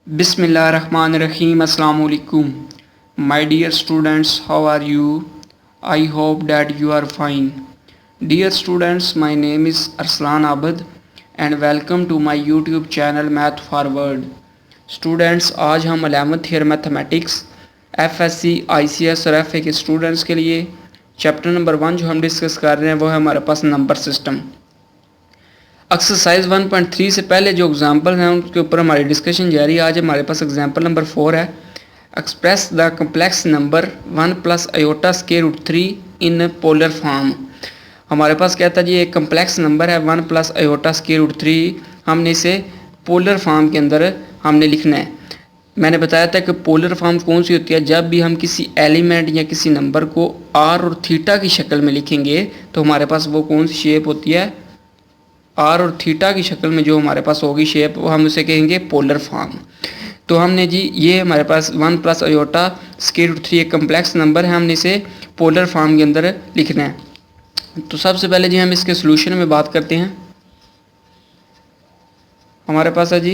Bismillahirrahmanirrahim. Assalamu alaikum. My dear students, how are you? I hope that you are fine. Dear students, my name is Arslan Abad and welcome to my YouTube channel Math Forward. Students, आज हम 11th year mathematics FSC, ICS और FA के students के लिए chapter number 1 जो हम discuss कर रहे हैं वो है हमारे पास नंबर सिस्टम। एक्सरसाइज 1.3 से पहले जो एग्जाम्पल हैं उनके ऊपर हमारी डिस्कशन जारी है। आज हमारे पास एग्जाम्पल नंबर 4 है। Express the complex number 1 plus iota square root 3 in polar form. हमारे पास कहता है जी एक कम्प्लेक्स नंबर है 1 प्लस आयोटा स्क्वायर रूट 3, हमने इसे पोलर फॉर्म के अंदर हमने लिखना है। मैंने बताया था कि पोलर फॉर्म कौन सी होती है, जब भी हम किसी एलिमेंट या किसी नंबर को आर और थीटा की शक्ल में लिखेंगे तो हमारे पास वो कौन सी शेप होती है, आर और थीटा की शक्ल में जो हमारे पास होगी शेप, वो हम उसे कहेंगे पोलर फॉर्म। तो हमने जी ये हमारे पास 1 प्लस आयोटा स्क्वायर रूट 3 एक कम्प्लेक्स नंबर है, हमने इसे पोलर फॉर्म के अंदर लिखना है। तो सबसे पहले जी हम इसके सोल्यूशन में बात करते हैं। हमारे पास है जी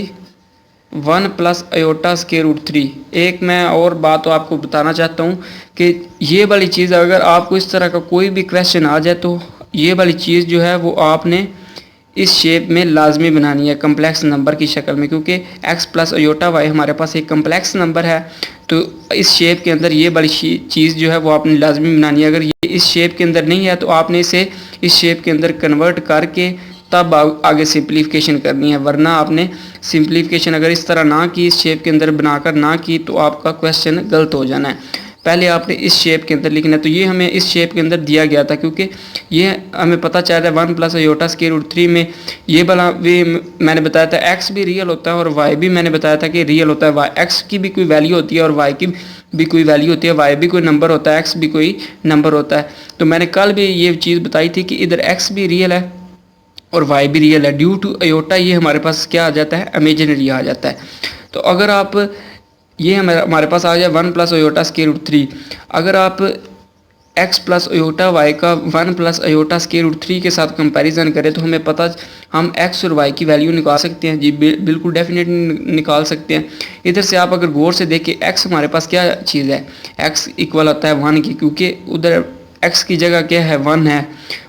1 प्लस आयोटा स्क्वायर रूट 3। एक मैं और बात तो आपको बताना चाहता हूँ कि ये वाली चीज़ अगर आपको इस तरह का कोई भी क्वेश्चन आ जाए तो ये वाली चीज़ जो है वो आपने इस शेप में लाजमी बनानी है कम्प्लेक्स नंबर की शक्ल में, क्योंकि x प्लस आयोटा y हमारे पास एक कम्प्लेक्स नंबर है। तो इस शेप के अंदर ये बड़ी चीज़ जो है वो आपने लाजमी बनानी है। अगर ये इस शेप के अंदर नहीं है तो आपने इसे इस शेप के अंदर कन्वर्ट करके तब आगे सिंप्लीफिकेशन करनी है, वरना आपने सिंप्लीफिकेशन अगर इस तरह ना की, इस शेप के अंदर बनाकर ना की, तो आपका क्वेश्चन गलत हो जाना है। पहले आपने इस शेप के अंदर लिखना है। तो ये हमें इस शेप के अंदर दिया गया था, क्योंकि ये हमें पता चल रहा है 1 प्लस आयोटा स्क्वायर रूट 3 में ये वाला भी मैंने बताया था x भी रियल होता है और y भी मैंने बताया था कि रियल होता है। x की भी कोई वैल्यू होती है और y की भी कोई वैल्यू होती है, y भी कोई नंबर होता है, x भी कोई नंबर होता है। तो मैंने कल भी ये चीज़ बताई थी कि इधर x भी रियल है और y भी रियल है। ड्यू टू आयोटा ये हमारे पास क्या आ जाता है, इमेजिनरी आ जाता है। तो अगर आप ये हमारे पास आ जाए 1 प्लस आयोटा स्क्वायर रूट 3, अगर आप x प्लस आयोटा y का 1 प्लस आयोटा स्क्वायर रूट 3 के साथ कंपैरिजन करें तो हमें पता हम x और y की वैल्यू निकाल सकते हैं जी, बिल्कुल डेफिनेटली निकाल सकते हैं। इधर से आप अगर गौर से देखें x हमारे पास क्या चीज़ है, x इक्वल होता है 1 की, क्योंकि उधर x की जगह क्या है 1 है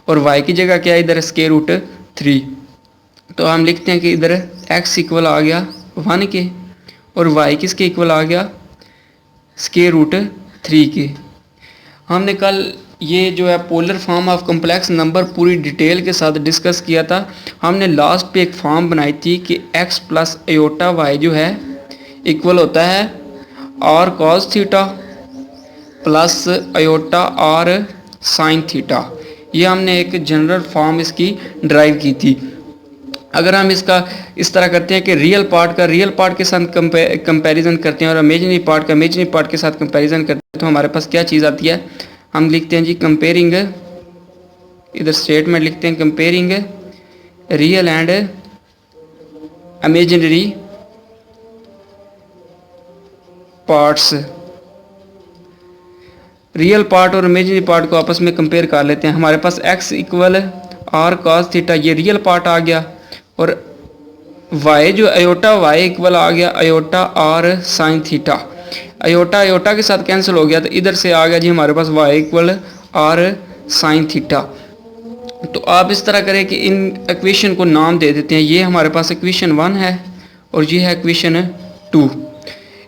और y की जगह क्या है इधर स्क्वायर रूट 3। तो हम लिखते हैं कि इधर x इक्वल आ गया 1 के और y किसके इक्वल आ गया, स्क्वायर रूट 3 के। हमने कल ये जो है polar form of complex number पूरी डिटेल के साथ डिस्कस किया था। हमने लास्ट पे एक फॉर्म बनाई थी कि x प्लस आयोटा y जो है इक्वल होता है r cos theta plus iota r sine theta. ये हमने एक जनरल फॉर्म इसकी ड्राइव की थी। अगर हम इसका इस तरह करते हैं कि रियल पार्ट के साथ कंपैरिजन करते हैं और इमेजिनरी पार्ट के साथ कंपैरिजन करते हैं तो हमारे पास क्या चीज़ आती है, हम लिखते हैं जी कंपेयरिंग, इधर स्टेटमेंट लिखते हैं comparing real and imaginary parts. Real part और इमेजिनरी पार्ट को आपस में कंपेयर कर लेते हैं। हमारे पास x equal r cos theta ये रियल पार्ट आ गया और y जो आयोटा y इक्वल आ गया iota r sine theta. Iota के साथ कैंसिल हो गया तो इधर से आ गया जी हमारे पास y equal r sine theta. तो आप इस तरह करें कि इन इक्वेशन को नाम दे देते हैं। ये हमारे पास इक्वेशन 1 है और ये है इक्वेशन 2।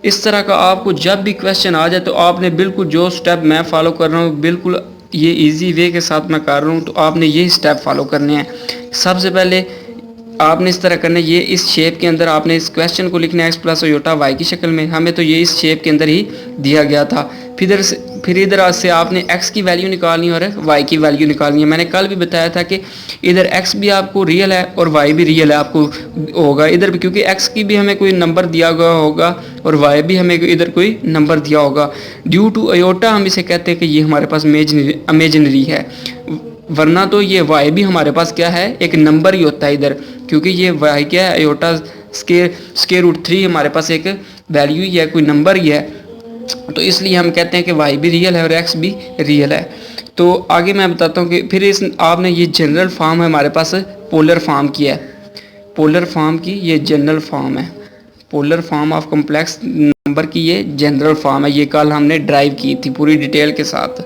इस तरह का आपको जब भी क्वेश्चन आ जाए तो आपने बिल्कुल जो स्टेप मैं फॉलो कर रहा हूँ, बिल्कुल ये इजी वे के साथ मैं कर रहा हूँ, तो आपने ये स्टेप फॉलो करने हैं। सबसे पहले आपने इस तरह करना है, ये इस शेप के अंदर आपने इस क्वेश्चन को लिखना है x प्लस आयोटा y की शक्ल में। हमें तो ये इस शेप के अंदर ही दिया गया था। फिर इधर से आपने x की वैल्यू निकालनी है और y की वैल्यू निकालनी है। मैंने कल भी बताया था कि इधर x भी आपको रियल है और y भी रियल है आपको होगा इधर भी, क्योंकि x की भी हमें कोई नंबर दिया गया होगा और y भी हमें इधर कोई नंबर दिया होगा। ड्यू टू आयोटा हम इसे कहते हैं कि ये हमारे पास इमेजिनरी है, वरना तो ये y भी हमारे पास क्या है, एक नंबर ही होता है इधर, क्योंकि ये y क्या है आयोटा स्क्वायर रूट 3 हमारे पास एक वैल्यू ही है, कोई नंबर ही है। तो इसलिए हम कहते हैं कि y भी रियल है और x भी रियल है। तो आगे मैं बताता हूँ कि फिर इस आपने ये जनरल फॉर्म है हमारे पास पोलर फॉर्म की है, पोलर फॉर्म की ये जनरल फॉर्म है। Polar form of complex number की ये जनरल फॉर्म है। ये कल हमने ड्राइव की थी पूरी डिटेल के साथ।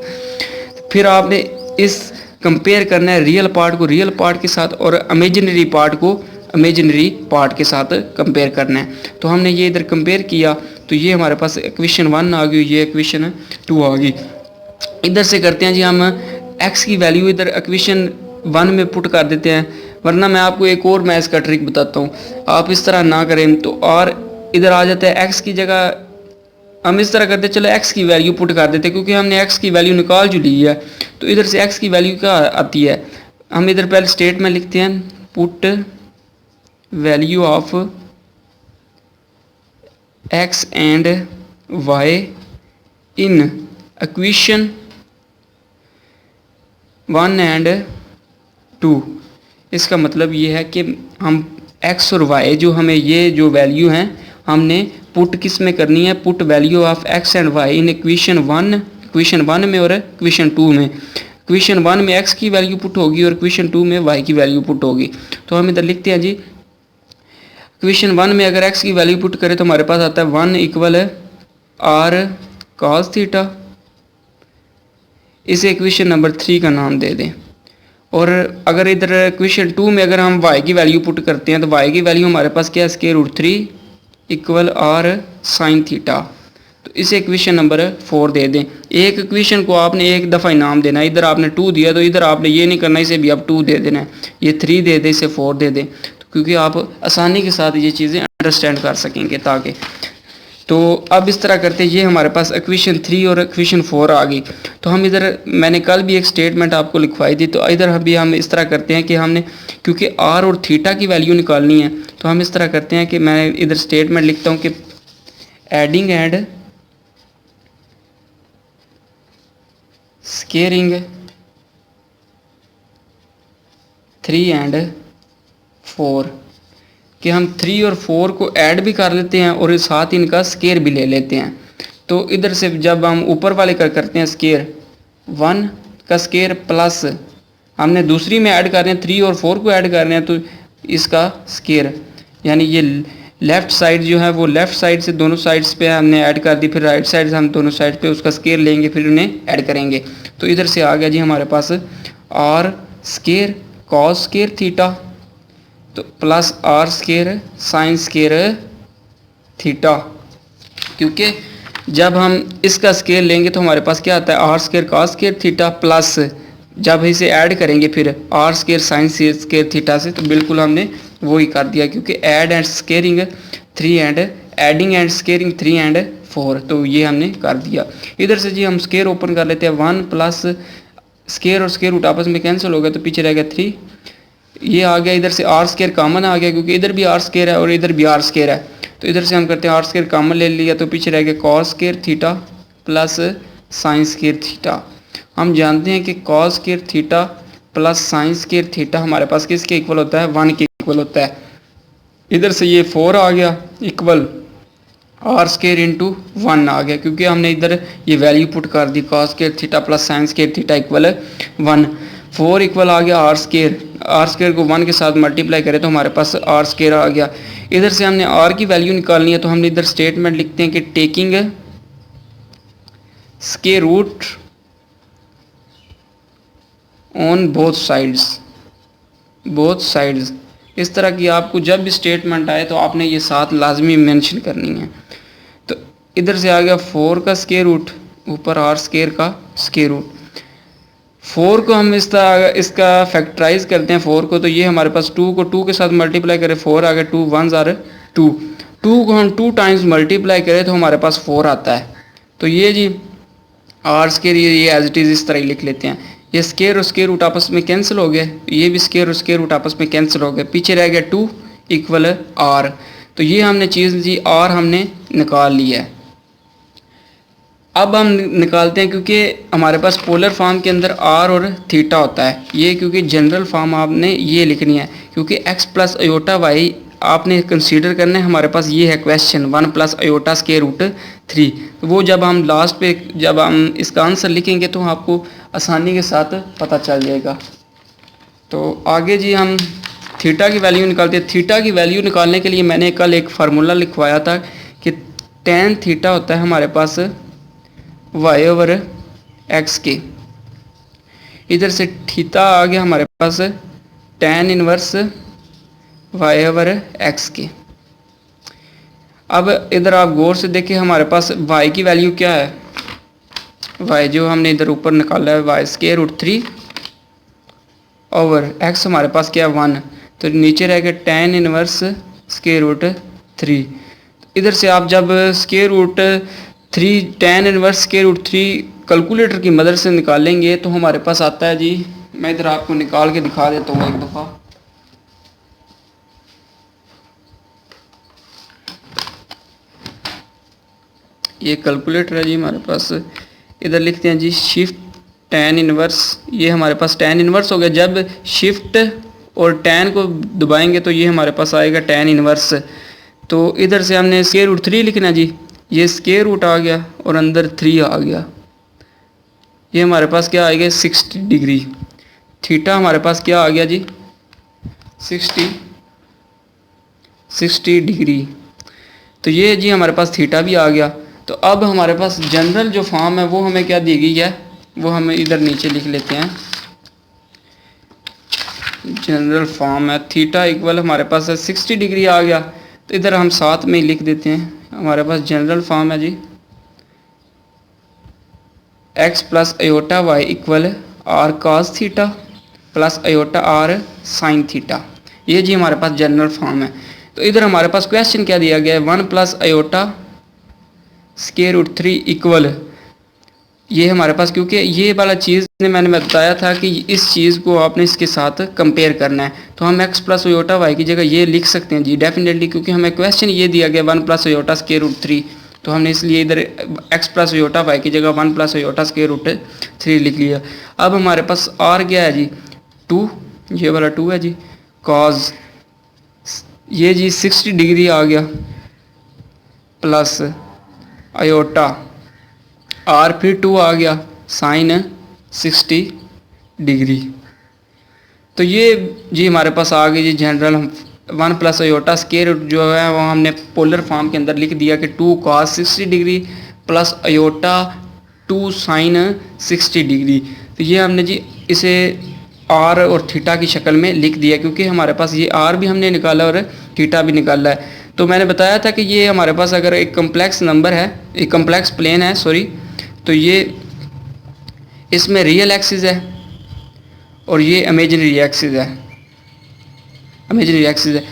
फिर आपने इस कंपेयर करना है रियल पार्ट को रियल पार्ट के साथ और इमेजिनरी पार्ट को इमेजिनरी पार्ट के साथ कंपेयर करना है। तो हमने ये इधर कंपेयर किया तो ये हमारे पास इक्वेशन 1 आ गई, ये इक्वेशन 2 आ गई। इधर से करते हैं जी हम x की वैल्यू इधर इक्वेशन 1 में पुट कर देते हैं, वरना मैं आपको एक और मैथ्स का ट्रिक बताता हूँ, आप इस तरह ना करें तो और इधर आ जाता है x की जगह हम इस तरह करते चलो x की वैल्यू पुट कर देते क्योंकि हमने x की वैल्यू निकाल जो ली है। तो इधर से x की वैल्यू क्या आती है, हम इधर पहले स्टेटमेंट लिखते हैं put value of x and y in equation 1 and 2। इसका मतलब ये है कि हम x और y जो हमें ये जो वैल्यू हैं हमने पुट किस में करनी है, put value of x and y in equation 1 में और इक्वेशन 2 में। इक्वेशन 1 में x की वैल्यू पुट होगी और इक्वेशन 2 में y की वैल्यू पुट होगी। तो हम इधर लिखते हैं जी इक्वेशन 1 में अगर x की वैल्यू पुट करें तो हमारे पास आता है 1 इक्वल r cos थीटा, इसे इक्वेशन नंबर 3 का नाम दे दें। और अगर इधर इक्वेशन 2 में अगर हम y की वैल्यू पुट करते हैं तो y की वैल्यू हमारे पास क्या है square root 3 equal r sine theta, तो इसे इक्वेशन नंबर 4 दे दें। एक इक्वेशन को आपने एक दफ़ा इनाम देना है, इधर आपने 2 दिया तो इधर आपने ये नहीं करना इसे भी आप 2 दे देना है, ये 3 दे दें इसे 4 दे दें, तो क्योंकि आप आसानी के साथ ये चीज़ें अंडरस्टैंड कर सकेंगे ताकि। तो अब इस तरह करते ये हमारे पास इक्वेशन 3 और इक्वेशन 4 आ गई। तो हम इधर मैंने कल भी एक स्टेटमेंट आपको लिखवाई थी, तो इधर अभी हम इस तरह करते हैं कि हमने क्योंकि r और थीटा की वैल्यू निकालनी है तो हम इस तरह करते हैं कि मैं इधर स्टेटमेंट लिखता हूँ कि एडिंग एंड स्केयरिंग 3 एंड 4 कि हम 3 और 4 को ऐड भी कर लेते हैं और साथ ही इनका स्केयर भी ले लेते हैं। तो इधर से जब हम ऊपर वाले का करते हैं स्केयर 1 का स्केयर प्लस हमने दूसरी में ऐड कर रहे हैं 3 और 4 को ऐड कर रहे हैं तो इसका स्केयर, यानी ये लेफ़्ट साइड जो है वो लेफ़्ट साइड से दोनों साइड्स पे हमने ऐड कर दी, फिर राइट साइड से हम दोनों साइड पे उसका स्केयर लेंगे फिर उन्हें ऐड करेंगे। तो इधर से आ गया जी हमारे पास r square cos square theta तो plus r square sine square theta, क्योंकि जब हम इसका स्केयर लेंगे तो हमारे पास क्या आता है r square cos square theta plus जब इसे ऐड करेंगे फिर r square sine square theta से, तो बिल्कुल हमने वो ही कर दिया क्योंकि add and squaring 3 and adding and squaring 3 and 4, तो ये हमने कर दिया। इधर से जी हम स्केयर ओपन कर लेते हैं 1 प्लस स्केयर और स्केयर रूट आपस में कैंसिल हो गया तो पीछे रह गया 3, ये आ गया। इधर से r स्केयर कॉमन आ गया क्योंकि इधर भी r स्केयर है और इधर भी r स्केयर है, तो इधर से हम करते हैं r स्केयर कॉमन ले लिया तो पीछे रह गया cos square theta plus sine square theta. हम जानते हैं कि cos square theta plus sine square theta हमारे पास किसके इक्वल होता है 1 के इक्वल होता है। इधर से ये 4 आ गया इक्वल r स्केयर इंटू 1 आ गया क्योंकि हमने इधर ये वैल्यू पुट कर दी cos square theta plus sine square theta equal 1। 4 equal आ गया r स्केयर को 1 के साथ मल्टीप्लाई करें तो हमारे पास r स्केयर आ गया। इधर से हमने r की वैल्यू निकालनी है तो हमने इधर स्टेटमेंट लिखते हैं कि taking square root on both sides. इस तरह की आपको जब भी स्टेटमेंट आए तो आपने ये साथ लाजमी मेंशन करनी है। तो इधर से आ गया 4 का स्केयर रूट ऊपर r स्केयर का स्केयर रूट। 4 को हम इसका फैक्टराइज करते हैं 4 को, तो ये हमारे पास 2 को 2 के साथ मल्टीप्लाई करें 4 आ गया, 2 1s आर 2, 2 को हम 2 टाइम्स मल्टीप्लाई करें तो हमारे पास 4 आता है। तो ये जी r स्केयर ये एज इट इज़ इस तरह ही लिख लेते हैं। ये स्केयर और स्केयर रूट आपस में कैंसिल हो गए, ये भी स्केयर और स्केयर रूट आपस में कैंसिल हो गए, पीछे रह गया 2 इक्वल r। तो ये हमने चीज़ जी r हमने निकाल लिया है। अब हम निकालते हैं क्योंकि हमारे पास पोलर फॉर्म के अंदर r और थीटा होता है, ये क्योंकि जनरल फॉर्म आपने ये लिखनी है क्योंकि x प्लस अयोटा y आपने कंसीडर करना है। हमारे पास ये है question 1 plus iota square root 3, तो वो जब हम लास्ट पे जब हम इसका आंसर लिखेंगे तो आपको आसानी के साथ पता चल जाएगा। तो आगे जी हम थीटा की वैल्यू निकालते हैं। थीटा की वैल्यू निकालने के लिए मैंने कल एक फार्मूला लिखवाया था कि tan थीटा होता है हमारे पास y/x के। इधर से थीटा आ गया हमारे पास tan इनवर्स y/x के। अब इधर आप गौर से देखिए हमारे पास y की वैल्यू क्या है, y जो हमने इधर ऊपर निकाला है y√3 ओवर x हमारे पास क्या है 1, तो नीचे रहेगा tan इनवर्स √3। इधर से आप जब √3 tan इनवर्स √3 कैलकुलेटर की मदद से निकालेंगे तो हमारे पास आता है जी, मैं इधर आपको निकाल के दिखा देता हूँ एक दफ़ा। ये कैलकुलेटर है जी हमारे पास, इधर लिखते हैं जी शिफ्ट tan इनवर्स, ये हमारे पास tan इनवर्स हो गया। जब शिफ्ट और tan को दबाएंगे तो ये हमारे पास आएगा tan इनवर्स। तो इधर से हमने √3 लिखना जी, ये स्क्वायर रूट आ गया और अंदर 3 आ गया, ये हमारे पास क्या आएगा 60 डिग्री। थीटा हमारे पास क्या आ गया जी 60 डिग्री। तो ये जी हमारे पास थीटा भी आ गया। तो अब हमारे पास जनरल जो फॉर्म है वो हमें क्या दी गई है, वो हमें इधर नीचे लिख लेते हैं। जनरल फॉर्म है थीटा इक्वल हमारे पास है 60 डिग्री आ गया, तो इधर हम साथ में ही लिख देते हैं। हमारे पास जनरल फॉर्म है जी x plus iota y equal r cos theta plus iota r sine theta. ये जी हमारे पास जनरल फॉर्म है। तो इधर हमारे पास क्वेश्चन क्या दिया गया है 1 प्लस अयोटा √3 इक्वल, ये हमारे पास, क्योंकि ये वाला चीज़ मैंने बताया था कि इस चीज़ को आपने इसके साथ कंपेयर करना है, तो हम x प्लस अयोटा वाई की जगह ये लिख सकते हैं जी डेफिनेटली, क्योंकि हमें क्वेश्चन ये दिया गया 1 प्लस अयोटा √3, तो हमने इसलिए इधर x प्लस अयोटा वाई की जगह 1 प्लस अयोटा √3 लिख लिया। अब हमारे पास r क्या है जी 2, ये वाला 2 है जी, कॉज ये जी 60 डिग्री आ गया प्लस अयोटा आर फिर 2 आ गया साइन 60 डिग्री। तो ये जी हमारे पास आ गई जी जनरल। हम 1 प्लस अयोटा स्क्वायर जो है वो हमने पोलर फॉर्म के अंदर लिख दिया कि 2 cos 60 degree plus iota 2 sine 60 degree. तो ये हमने जी इसे आर और थीटा की शक्ल में लिख दिया, क्योंकि हमारे पास ये आर भी हमने निकाला और थीटा भी निकाला है। तो मैंने बताया था कि ये हमारे पास अगर एक कम्प्लेक्स नंबर है, एक कम्प्लेक्स प्लेन है सॉरी, तो ये इसमें रियल एक्सिस है और ये इमेजिनरी एक्सिस है, इमेजिनरी एक्सिस है।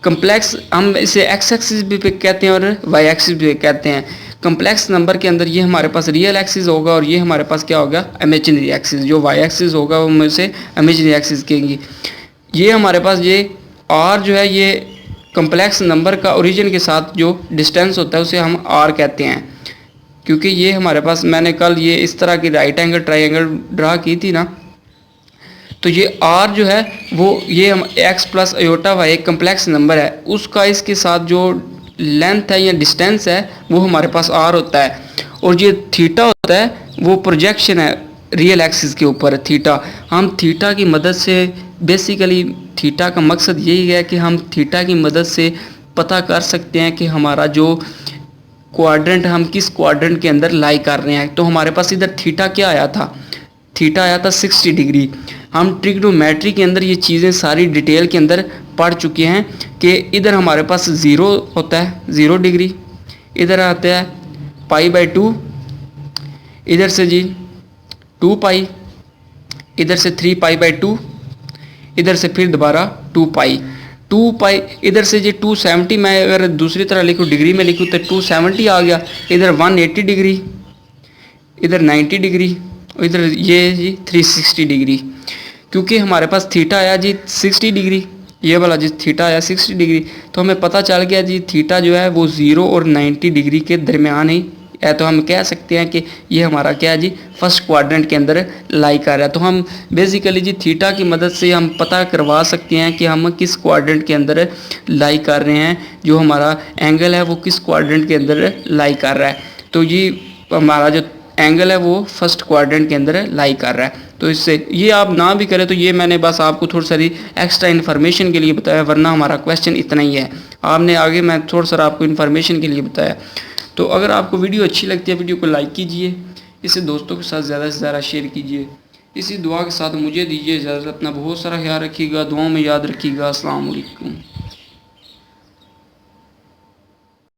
कम्प्लेक्स हम इसे एक्स एक्सिस भी कहते हैं और वाई एक्सिस भी कहते हैं। कम्प्लेक्स नंबर के अंदर ये हमारे पास रियल एक्सिस होगा और ये हमारे पास क्या होगा इमेजिनरी एक्सिस। जो वाई एक्सिस होगा वो हम इसे इमेजिनरी एक्सिस कहेंगे। ये हमारे पास ये आर जो है ये कम्प्लेक्स नंबर का ओरिजिन के साथ जो डिस्टेंस होता है उसे हम आर कहते हैं, क्योंकि ये हमारे पास मैंने कल ये इस तरह की राइट एंगल ट्राइंगल ड्रा की थी ना, तो ये आर जो है वो ये हम एक्स प्लस अयोटा वाई एक कम्प्लेक्स नंबर है, उसका इसके साथ जो लेंथ है या डिस्टेंस है वो हमारे पास आर होता है। और ये थीटा होता है वो प्रोजेक्शन है रियल एक्सिस के ऊपर थीटा। हम थीटा की मदद से बेसिकली थीटा का मकसद यही है कि हम थीटा की मदद से पता कर सकते हैं कि हमारा जो क्वाड्रेंट, हम किस क्वाड्रेंट के अंदर लाई कर रहे हैं। तो हमारे पास इधर थीटा क्या आया था, थीटा आया था 60 डिग्री। हम ट्रिग्नोमेट्री के अंदर ये चीज़ें सारी डिटेल के अंदर पढ़ चुके हैं कि इधर हमारे पास 0 होता है 0 डिग्री, इधर आता है π/2, इधर से जी 2 पाई, इधर से 3 π/2, इधर से फिर दोबारा 2 पाई, इधर से जी 270, मैं अगर दूसरी तरह लिखूँ डिग्री में लिखूँ तो 270 आ गया। इधर 180 डिग्री, इधर 90 डिग्री, इधर ये जी 360 डिग्री। क्योंकि हमारे पास थीटा आया जी 60 डिग्री, ये वाला जी थीटा आया 60 डिग्री, तो हमें पता चल गया जी थीटा जो है वो 0 और 90 डिग्री के दरमियान ही है। तो हम कह सकते हैं कि ये हमारा क्या है जी फर्स्ट क्वाड्रेंट के अंदर लाई कर रहा है। तो हम बेसिकली जी थीटा की मदद से हम पता करवा सकते हैं कि हम किस क्वाड्रेंट के अंदर लाई कर रहे हैं, जो हमारा एंगल है वो किस क्वाड्रेंट के अंदर लाई कर रहा है। तो ये हमारा जो एंगल है वो फर्स्ट क्वाड्रेंट के अंदर लाई कर रहा है। तो इससे ये आप ना भी करें तो ये मैंने बस आपको थोड़ी सारी एक्स्ट्रा इन्फॉर्मेशन के लिए बताया, वरना हमारा क्वेश्चन इतना ही है। आपने आगे मैं थोड़ा सा आपको इन्फॉर्मेशन के लिए बताया। तो अगर आपको वीडियो अच्छी लगती है, वीडियो को लाइक कीजिए, इसे दोस्तों के साथ ज़्यादा से ज़्यादा शेयर कीजिए। इसी दुआ के साथ मुझे दीजिए इजाज़त। अपना बहुत सारा ख्याल रखिएगा, दुआओं में याद रखिएगा। अस्सलाम वालेकुम।